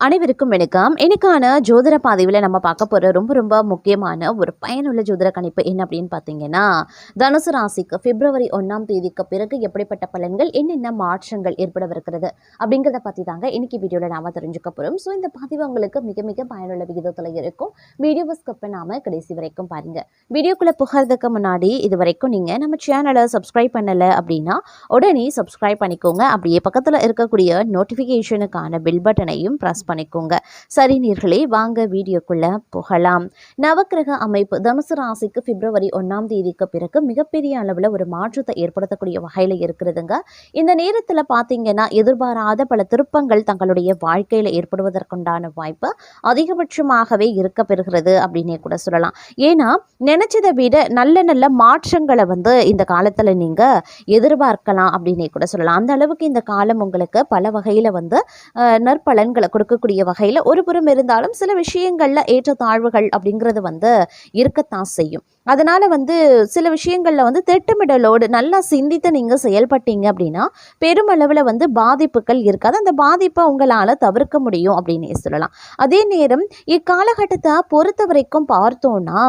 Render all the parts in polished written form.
அனைவருக்கும் வணக்கம். இன்னைக்கான ஜோதிட பதிவில் நம்ம பார்க்க போகிற ரொம்ப ரொம்ப முக்கியமான ஒரு பயனுள்ள ஜோதிட கணிப்பு என்ன அப்படின்னு பார்த்தீங்கன்னா, தனுசு ராசிக்கு பிப்ரவரி 1ஆம் தேதிக்கு பிறகு எப்படிப்பட்ட பலன்கள், என்னென்ன மாற்றங்கள் ஏற்படவிருக்கிறது அப்படிங்கிறத பற்றி தாங்க இன்னைக்கு வீடியோவில் நாம் தெரிஞ்சுக்க போகிறோம். ஸோ இந்த பதிவு உங்களுக்கு மிக மிக பயனுள்ள விகிதத்தில் இருக்கும். வீடியோவை ஸ்கிப் பண்ணாமல் கடைசி வரைக்கும் பாருங்கள். வீடியோக்குள்ளே புகிறதுக்கு முன்னாடி இது வரைக்கும் நீங்கள் நம்ம சேனலை சப்ஸ்கிரைப் பண்ணலை அப்படின்னா உடனே சப்ஸ்கிரைப் பண்ணிக்கோங்க. அப்படியே பக்கத்தில் இருக்கக்கூடிய நோட்டிஃபிகேஷனுக்கான பில் பட்டனையும் ப்ரெஸ் பண்ணிக்கோங்க. சரி நேயர்களே, வாங்க வீடியோக்குள்ள போகலாம். நவக்கிரக அமைப்பு தனுசு ராசிக்கு பிப்ரவரி 1ஆம் தேதிக்கு பிறகு மிகப்பெரிய அளவில் ஒரு மாற்றத்தை ஏற்படுத்தக்கூடிய வகையில் இருக்கிறதுங்க. இந்த நேரத்தில் பார்த்தீங்கன்னா எதிர்பாராத பல திருப்பங்கள் தங்களுடைய வாழ்க்கையில் ஏற்படுவதற்குண்டான வாய்ப்பு அதிகபட்சமாகவே இருக்க பெறுகிறது அப்படின்னே கூட சொல்லலாம். ஏன்னா நினைச்சதை விட நல்ல நல்ல மாற்றங்களை இந்த காலத்தில் நீங்கள் எதிர்பார்க்கலாம் அப்படின்னே கூட சொல்லலாம். அந்த அளவுக்கு இந்த காலம் உங்களுக்கு பல வகையில் நற்பலன்களை கொடுக்கக்கூடிய வகையில் ஒரு புறம் இருந்தாலும் சில விஷயங்கள்ல ஏற்றத்தாழ்வுகள் அப்படிங்கிறது இருக்கத்தான் செய்யும். அதனால சில விஷயங்கள்ல திட்டமிடலோடு நல்லா சிந்தித்து நீங்க செயல்பட்டீங்க அப்படின்னா பெருமளவில் பாதிப்புகள் இருக்காது. அந்த பாதிப்பை உங்களால தவிர்க்க முடியும் அப்படின்னே சொல்லலாம். அதே நேரம் இக்காலகட்டத்தை பொறுத்த வரைக்கும் பார்த்தோம்னா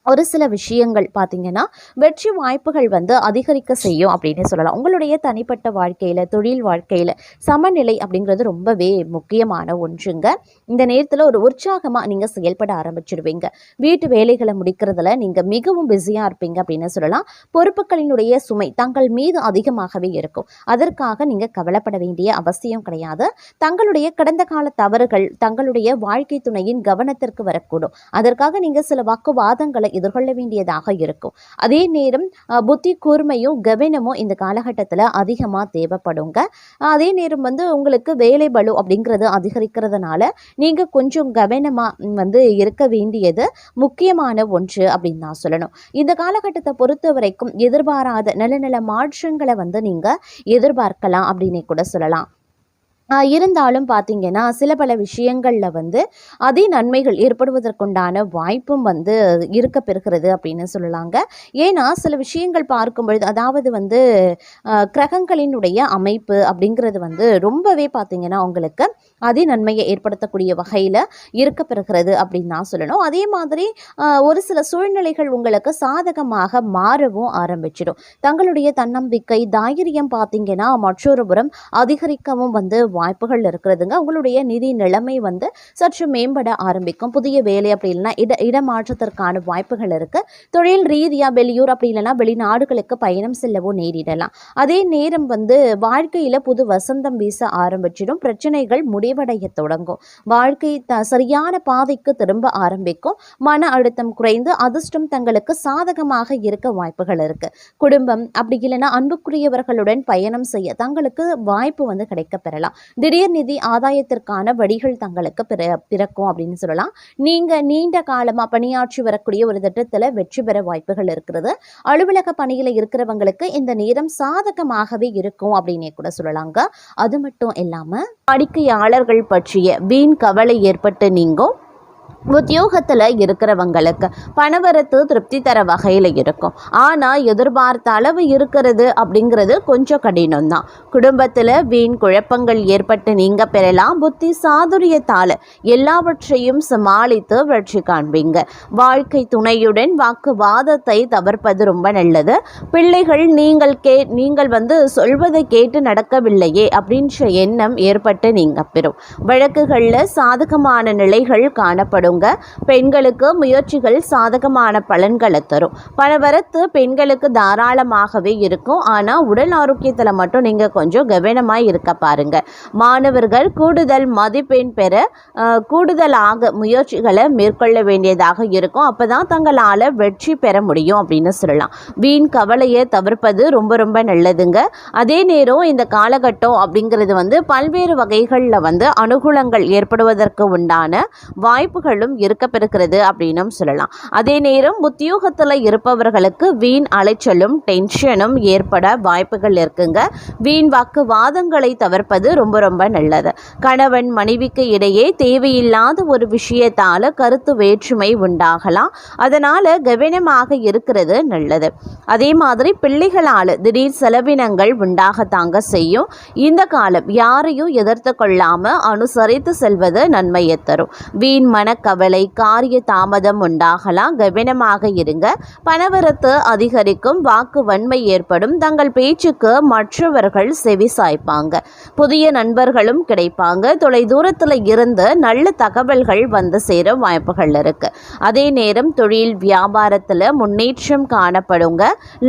ஒரு சில விஷயங்கள் பார்த்தீங்கன்னா வெற்றி வாய்ப்புகள் அதிகரிக்க செய்யும் அப்படின்னு சொல்லலாம். உங்களுடைய தனிப்பட்ட வாழ்க்கையில், தொழில் வாழ்க்கையில் சமநிலை அப்படிங்கிறது ரொம்பவே முக்கியமான ஒன்றுங்க. இந்த நேரத்தில் ஒரு உற்சாகமாக நீங்கள் செயல்பட ஆரம்பிச்சிடுவீங்க. வீட்டு வேலைகளை முடிக்கிறதுல நீங்கள் மிகவும் பிஸியாக இருப்பீங்க அப்படின்னு சொல்லலாம். பொறுப்புகளினுடைய சுமை தங்கள் மீது அதிகமாகவே இருக்கும். அதற்காக நீங்கள் கவலைப்பட வேண்டிய அவசியம் கிடையாது. தங்களுடைய கடந்த கால தவறுகள் தங்களுடைய வாழ்க்கை துணையின் கவனத்திற்கு வரக்கூடும். அதற்காக நீங்கள் சில வாக்குவாதங்களை எதிர்கொள்ள வேண்டியதாக இருக்கும். அதே நேரம் புத்தி கூர்மையும் கவனமும் இந்த காலகட்டத்தில் அதிகமாக தேவைப்படுங்க. அதே நேரம் உங்களுக்கு வேலை பளு அப்படிங்கிறது அதிகரிக்கிறதுனால நீங்கள் கொஞ்சம் கவனமாக இருக்க வேண்டியது முக்கியமான ஒன்று அப்படின்னு நான் சொல்லணும். இந்த காலகட்டத்தை பொறுத்த வரைக்கும் எதிர்பாராத நல்ல நல்ல மாற்றங்களை நீங்கள் எதிர்பார்க்கலாம் அப்படின்னே கூட சொல்லலாம். இருந்தாலும் பார்த்தீங்கன்னா சில பல விஷயங்களில் அதே நன்மைகள் ஏற்படுவதற்குண்டான வாய்ப்பும் இருக்க பெறுகிறது அப்படின்னு சொல்லலாங்க. ஏன்னா சில விஷயங்கள் பார்க்கும் பொழுது அதாவது கிரகங்களினுடைய அமைப்பு அப்படிங்கிறது ரொம்பவே பார்த்தீங்கன்னா உங்களுக்கு அதே நன்மையை ஏற்படுத்தக்கூடிய வகையில் இருக்க பெறுகிறது அப்படின்னு நான் சொல்லணும். அதே மாதிரி ஒரு சில சூழ்நிலைகள் உங்களுக்கு சாதகமாக மாறவும் ஆரம்பிச்சிடும். தங்களுடைய தன்னம்பிக்கை தைரியம் பார்த்தீங்கன்னா மற்றொரு புறம் அதிகரிக்கவும் வாய்ப்புகள் இருக்கிறதுங்க. உங்களுடைய நிதி நிலைமை சற்று மேம்பட ஆரம்பிக்கும். புதிய வேலை அப்படி இல்லைன்னா இடமாற்றத்திற்கான வாய்ப்புகள் இருக்கு. தொழில் ரீதியா வெளியூர் அப்படி இல்லைன்னா வெளிநாடுகளுக்கு பயணம் செல்லவோ நேரிடலாம். அதே நேரம் வாழ்க்கையில புது வசந்தம் வீச ஆரம்பிச்சிடும். பிரச்சனைகள் முடிவடைய தொடங்கும். வாழ்க்கை சரியான பாதைக்கு திரும்ப ஆரம்பிக்கும். மன அழுத்தம் குறைந்து அதிர்ஷ்டம் தங்களுக்கு சாதகமாக இருக்க வாய்ப்புகள் இருக்கு. குடும்பம் அப்படி இல்லைன்னா அன்புக்குரியவர்களுடன் பயணம் செய்ய தங்களுக்கு வாய்ப்பு கிடைக்க பெறலாம். திடீர் நிதி ஆதாயத்திற்கான வழிகள் தங்களுக்கு பிறக்கும் அப்படின்னு சொல்லலாம். நீங்க நீண்ட காலமா பணியாற்றி வரக்கூடிய ஒரு திட்டத்துல வெற்றி பெற வாய்ப்புகள் இருக்கிறது. அலுவலக பணியில இருக்கிறவங்களுக்கு இந்த நேரம் சாதகமாகவே இருக்கும் அப்படின்னே கூட சொல்லலாங்க. அது மட்டும் இல்லாம வாடிக்கையாளர்கள் பற்றிய வீண் கவலை ஏற்பட்டு நீங்கும். உத்தியோகத்தில் இருக்கிறவங்களுக்கு பணவரத்து திருப்தி தர வகையில் இருக்கும். ஆனால் எதிர்பார்த்த அளவு இருக்கிறது அப்படிங்கிறது கொஞ்சம் கடினம் தான். குடும்பத்தில் வீண் குழப்பங்கள் ஏற்பட்டு நீங்கள் பெறலாம். புத்தி சாதுரியத்தால் எல்லாவற்றையும் சமாளித்து வெற்றி காண்பீங்க. வாழ்க்கை துணையுடன் வாக்குவாதத்தை தவிர்ப்பது ரொம்ப நல்லது. பிள்ளைகள் நீங்கள் சொல்வதை கேட்டு நடக்கவில்லையே அப்படின்ற எண்ணம் ஏற்பட்டு நீங்கள் பெறும். வழக்குகளில் சாதகமான நிலைகள் காணப்படும். பெண்களுக்கு முயற்சிகள் சாதகமான பலன்களை தரும். பணவரத்து பெண்களுக்கு தாராளமாகவே இருக்கும். ஆனால் உடல் ஆரோக்கியத்தில் மட்டும் நீங்கள் கொஞ்சம் கவனமாக இருக்க பாருங்க. மாணவர்கள் கூடுதல் மதிப்பெண் பெற கூடுதலாக முயற்சிகளை மேற்கொள்ள வேண்டியதாக இருக்கும். அப்போதான் தங்களால் வெற்றி பெற முடியும் அப்படின்னு சொல்லலாம். வீண் கவலையை தவிர்ப்பது ரொம்ப ரொம்ப நல்லதுங்க. அதே நேரம் இந்த காலகட்டம் அப்படிங்கிறது பல்வேறு வகைகளில் அனுகூலங்கள் ஏற்படுவதற்கு உண்டான வாய்ப்புகள் வாய்ப்புகளும் இருக்கப்பெறுகிறது அப்படின்னும் சொல்லலாம். அதே நேரம் உத்தியோகத்தில் இருப்பவர்களுக்கு வீண் அலைச்சலும் டென்ஷனும் ஏற்பட வாய்ப்புகள் இருக்குங்க. வீண் வாக்குவாதங்களை தவிர்ப்பது ரொம்ப ரொம்ப நல்லது. கணவன் மனைவிக்கு இடையே தேவையில்லாத ஒரு விஷயத்தால கருத்து வேற்றுமை உண்டாகலாம். அதனால கவனமாக இருக்கிறது நல்லது. அதே மாதிரி பிள்ளைகளால் திடீர் செலவினங்கள் உண்டாகத்தாங்க செய்யும். இந்த காலம் யாரையும் எதிர்த்து கொள்ளாம அனுசரித்து செல்வது நன்மையை தரும். வீண் மனக்கவலை காரிய தாமதம் உண்டாகலாம். கவனமாக இருங்க. பணவரத்து அதிகரிக்கும். வாக்கு வன்மை ஏற்படும். தங்கள் பேச்சுக்கு மற்றவர்கள் செவி சாய்ப்பாங்க. புதிய நண்பர்களும் கிடைப்பாங்க. தொலை தூரத்தில் இருந்து நல்ல தகவல்கள் வந்து சேர வாய்ப்புகள் இருக்கு. அதே நேரம் தொழில் வியாபாரத்தில் முன்னேற்றம் காணப்படுங்க.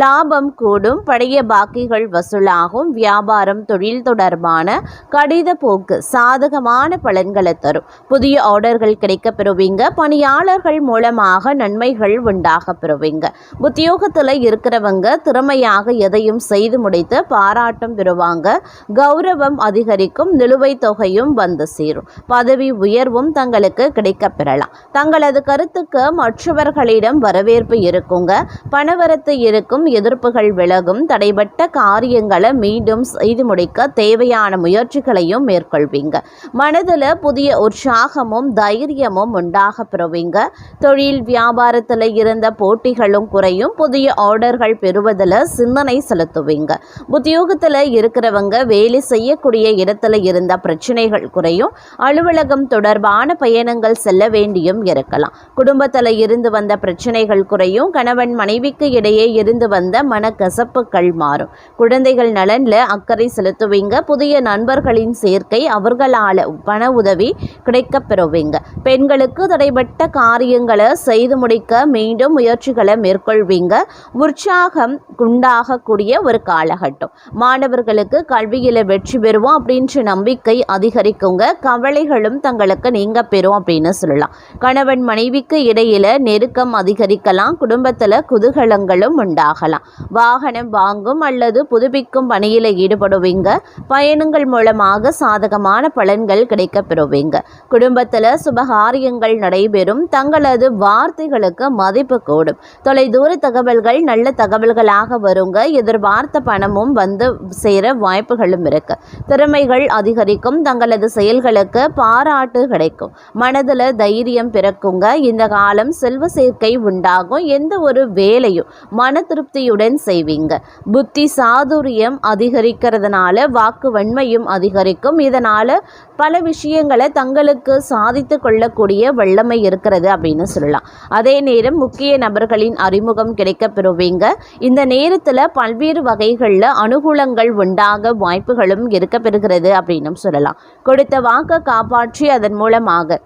லாபம் கூடும். பழைய பாக்கிகள் வசூலாகும். வியாபாரம் தொழில் தொடர்பான கடித போக்கு சாதகமான பலன்களை தரும். புதிய ஆர்டர்கள் கிடைக்க பெறுவீங்க. பணியாளர்கள் மூலமாக நன்மைகள் உண்டாக பெறுவீங்க. உத்தியோகத்தில் இருக்கிறவங்க திறமையாக எதையும் செய்து முடித்து பாராட்டம் பெறுவாங்க. கௌரவம் அதிகரிக்கும். நிலுவைத் தொகையும் வந்து சேரும். பதவி உயர்வும் தங்களுக்கு கிடைக்க பெறலாம். தங்களது கருத்துக்கு மற்றவர்களிடம் வரவேற்பு இருக்குங்க. பணவரத்து இருக்கும். எதிர்ப்புகள் விலகும். தடைபட்ட காரியங்களை மீண்டும் செய்து முடிக்க தேவையான முயற்சிகளையும் மேற்கொள்வீங்க. மனதில் புதிய உற்சாகமும் தைரியமும் உண்டாக பெறுவீங்க. தொழில் வியாபாரத்தில் இருந்த போட்டிகளும் குறையும். புதிய ஆர்டர்கள் பெறுவதில் சிந்தனை செலுத்துவீங்க. உத்தியோகத்தில் இருக்கிறவங்க வேலை செய்யக்கூடிய இடத்துல இருந்த பிரச்சனைகள் குறையும். அலுவலகம் தொடர்பான பயணங்கள் செல்ல வேண்டியும் இருக்கலாம். குடும்பத்தில் இருந்து வந்த பிரச்சனைகள் குறையும். கணவன் மனைவிக்கு இடையே இருந்து வந்த மனக்கசப்புகள் மாறும். குழந்தைகள் நலன்ல அக்கறை செலுத்துவீங்க. புதிய நண்பர்களின் சேர்க்கை. அவர்களால் பண உதவி கிடைக்க பெறுவீங்க. பெண்களுக்கு தடைபட்ட காரியங்களை செய்து முடிக்க மீண்டும் முயற்சிகளை மேற்கொள்வீங்க. உற்சாகம் உண்டாகக்கூடிய ஒரு காலகட்டம். மாணவர்களுக்கு கல்வியில வெற்றி பெறுவோம் அப்படின்ற நம்பிக்கை அதிகரிக்குங்க. கவலைகளும் தங்களுக்கு நீங்க பெறும் அப்படின்னு சொல்லலாம். கணவன் மனைவிக்கு இடையில நெருக்கம் அதிகரிக்கலாம். குடும்பத்துல குதூகலங்களும் உண்டாகலாம். வாகனம் வாங்கும் அல்லது புதுப்பிக்கும் பணியில ஈடுபடுவீங்க. பயணங்கள் மூலமாக சாதகமான பலன்கள் கிடைக்க பெறுவீங்க. குடும்பத்துல சுபகாரியங்கள் நடைபெறும். தங்களது வார்த்தைகளுக்கு மதிப்பு கூடும். தொலைதூர தகவல்கள் நல்ல தகவல்களாக வருங்க. எதிர்பார்த்த பணமும் வந்து சேர வாய்ப்புகளும் இருக்கு. திறமைகள் அதிகரிக்கும். தங்களது செயல்களுக்கு பாராட்டு கிடைக்கும். மனதில் தைரியம் பிறக்குங்க. இந்த காலம் செல்வ சேர்க்கை உண்டாகும். எந்த ஒரு வேலையும் மன திருப்தியுடன் செய்வீங்க. புத்தி சாதுரியம் அதிகரிக்கிறதுனால வாக்கு வன்மையும் அதிகரிக்கும். இதனால பல விஷயங்களை தங்களுக்கு சாதித்து கொள்ளக்கூடிய வல்லமை இருக்கிறது அப்படின்னு சொல்லலாம். அதே நேரம் முக்கிய நபர்களின் அறிமுகம் கிடைக்க பெறுவீங்க. இந்த நேரத்தில் பல்வேறு வகைகளில் அனுகூலங்கள் உண்டாக வாய்ப்புகளும் இருக்க பெறுகிறது அப்படின்னு சொல்லலாம். கொடுத்த வாக்கை காப்பாற்றி அதன் மூலமாக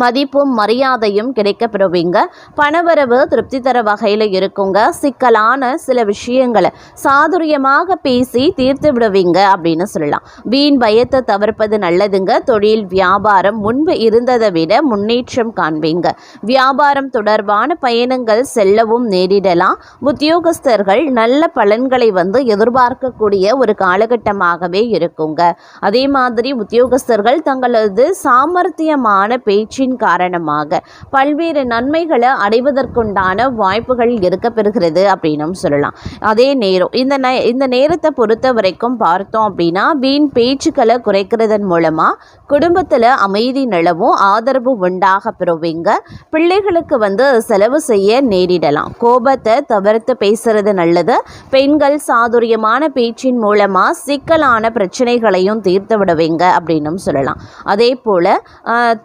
மதிப்பும் மரியாதையும் கிடைக்க பெறுவீங்க. பணவரவு திருப்தி தர வகையில் இருக்குங்க. சிக்கலான சில விஷயங்களை சாதுரியமாக பேசி தீர்த்து விடுவீங்க அப்படின்னு சொல்லலாம். வீண் பயத்தை தவிர்ப்பது நல்லதுங்க. தொழில் வியாபாரம் முன்பு இருந்ததை விட முன்னேற்றம் காண்பீங்க. வியாபாரம் தொடர்பான பயணங்கள் செல்லவும் நேரிடலாம். உத்தியோகஸ்தர்கள் நல்ல பலன்களை வந்து எதிர்பார்க்கக்கூடிய ஒரு காலகட்டமாகவே இருக்குங்க. அதே மாதிரி உத்தியோகஸ்தர்கள் தங்களது சாமர்த்தியமான பேச்சு காரணமாக பல்வேறு நன்மைகளை அடைவதற்குண்டான வாய்ப்புகள் இருக்க பெறுகிறது அப்படின்னு சொல்லலாம். அதே நேரம் இந்த நேரத்தை பொறுத்த வரைக்கும் பார்த்தோம் அப்படின்னா வீண் பேச்சுக்களை குறைக்கிறதன் மூலமா குடும்பத்தில் அமைதி நிலவும். ஆதரவு உண்டாக பெறுவீங்க. பிள்ளைகளுக்கு வந்து செலவு செய்ய நேரிடலாம். கோபத்தை தவிர்த்து பேசுறது நல்லது. பெண்கள் சாதுரியமான பேச்சின் மூலமா சிக்கலான பிரச்சனைகளையும் தீர்த்து விடுவீங்க அப்படின்னு சொல்லலாம். அதே போல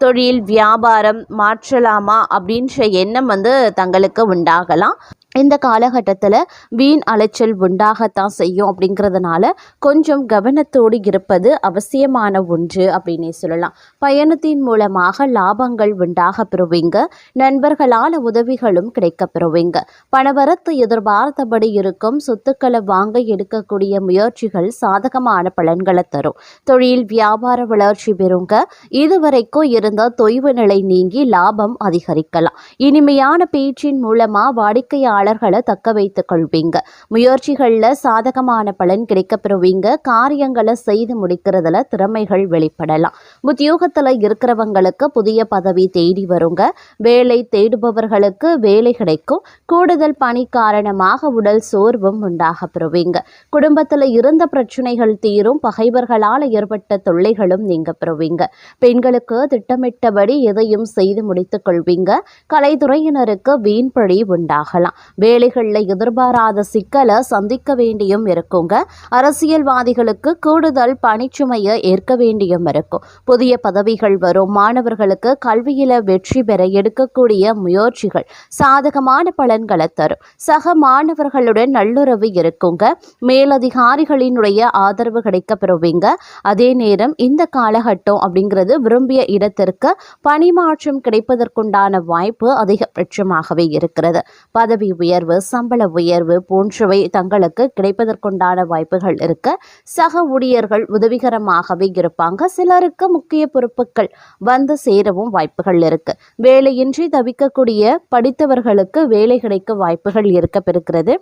தொழில் வியாபாரம் மாற்றலாமா அப்படின்ற எண்ணம் வந்து தங்களுக்கு உண்டாகலாம். இந்த காலகட்டத்தில் வீண் அலைச்சல் உண்டாகத்தான் செய்யும். அப்படிங்கிறதுனால கொஞ்சம் கவனத்தோடு இருப்பது அவசியமான ஒன்று அப்படின்னே சொல்லலாம். பயணத்தின் மூலமாக லாபங்கள் உண்டாக பெறுவீங்க. நண்பர்களால் உதவிகளும் கிடைக்க பெறுவீங்க. பணவரத்து எதிர்பார்த்தபடி இருக்கும். சொத்துக்களை வாங்க எடுக்கக்கூடிய முயற்சிகள் சாதகமான பலன்களை தரும். தொழில் வியாபார வளர்ச்சி பெறுங்க. இதுவரைக்கும் இருந்த தொய்வு நிலை நீங்கி லாபம் அதிகரிக்கலாம். இனிமையான பேச்சின் மூலமாக வாடிக்கையாளர் பணியாளர்களை தக்க வைத்துக் கொள்வீங்க. முயற்சிகளில் சாதகமான பலன் கிடைக்கப்பெறுவீங்க. காரியங்களை செய்து முடிக்கிறதுல திறமைகள் வெளிப்படலாம். உத்தியோகத்தில் இருக்கிறவங்களுக்கு புதிய பதவி தேடி வருங்க. வேலை தேடுபவர்களுக்கு வேலை கிடைக்கும். கூடுதல் பணி காரணமாக உடல் சோர்வும் உண்டாக பெறுவீங்க. குடும்பத்தில் இருந்த பிரச்சனைகள் தீரும். பகைவர்களால் ஏற்பட்ட தொல்லைகளும் நீங்க பெறுவீங்க. பெண்களுக்கு திட்டமிட்டபடி எதையும் செய்து முடித்துக் கொள்வீங்க. கலைத்துறையினருக்கு வீண்பழி உண்டாகலாம். வேலைகளில் எதிர்பாராத சிக்கலை சந்திக்க வேண்டியும் இருக்குங்க. அரசியல்வாதிகளுக்கு கூடுதல் பணிச்சுமையை ஏற்க வேண்டியும் இருக்கும். புதிய பதவிகள் வரும். மாணவர்களுக்கு கல்வியில வெற்றி பெற எடுக்கக்கூடிய முயற்சிகள் சாதகமான பலன்களை தரும். சக மாணவர்களுடன் நல்லுறவு இருக்குங்க. மேலதிகாரிகளினுடைய ஆதரவு கிடைக்க பெறுவீங்க. அதே நேரம் இந்த காலகட்டம் அப்படிங்கிறது விரும்பிய இடத்திற்கு பணிமாற்றம் கிடைப்பதற்குண்டான வாய்ப்பு அதிகபட்சமாகவே இருக்கிறது. பதவி உயர்வு, சம்பள உயர்வு போன்றவை தங்களுக்கு கிடைப்பதற்குண்டான வாய்ப்புகள் இருக்கு. சக ஊழியர்கள் உதவிகரமாகவே இருப்பாங்க. சிலருக்கு முக்கிய பொறுப்புகள் வந்து சேரவும் வாய்ப்புகள் இருக்கு. வேலையின்றி தவிக்கக்கூடிய படித்தவர்களுக்கு வேலை கிடைக்க வாய்ப்புகள் இருக்க பெறுகிறது.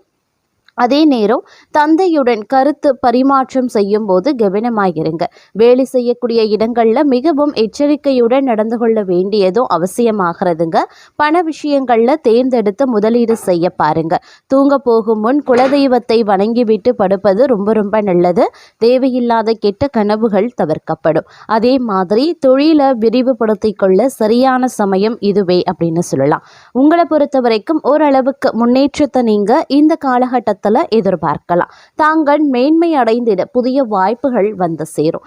அதே நேரம் தந்தையுடன் கருத்து பரிமாற்றம் செய்யும் போது கவனமாயிருங்க. வேலை செய்யக்கூடிய இடங்கள்ல மிகவும் எச்சரிக்கையுடன் நடந்து கொள்ள வேண்டியதும் அவசியமாகிறதுங்க. பண விஷயங்கள்ல தேர்ந்தெடுத்து முதலீடு செய்ய பாருங்க. தூங்க போகும் முன் குலதெய்வத்தை வணங்கிவிட்டு படுப்பது ரொம்ப ரொம்ப நல்லது. தேவையில்லாத கெட்ட கனவுகள் தவிர்க்கப்படும். அதே மாதிரி தொழிலை விரிவுபடுத்திக் கொள்ள சரியான சமயம் இதுவே அப்படின்னு சொல்லலாம். உங்களை பொறுத்த வரைக்கும் ஓரளவுக்கு முன்னேற்றத்தை நீங்க இந்த காலகட்டத்தில் எதிர்பார்க்கலாம். தாங்கள் மேன்மை அடைந்திட புதிய வாய்ப்புகள் வந்து சேரும்.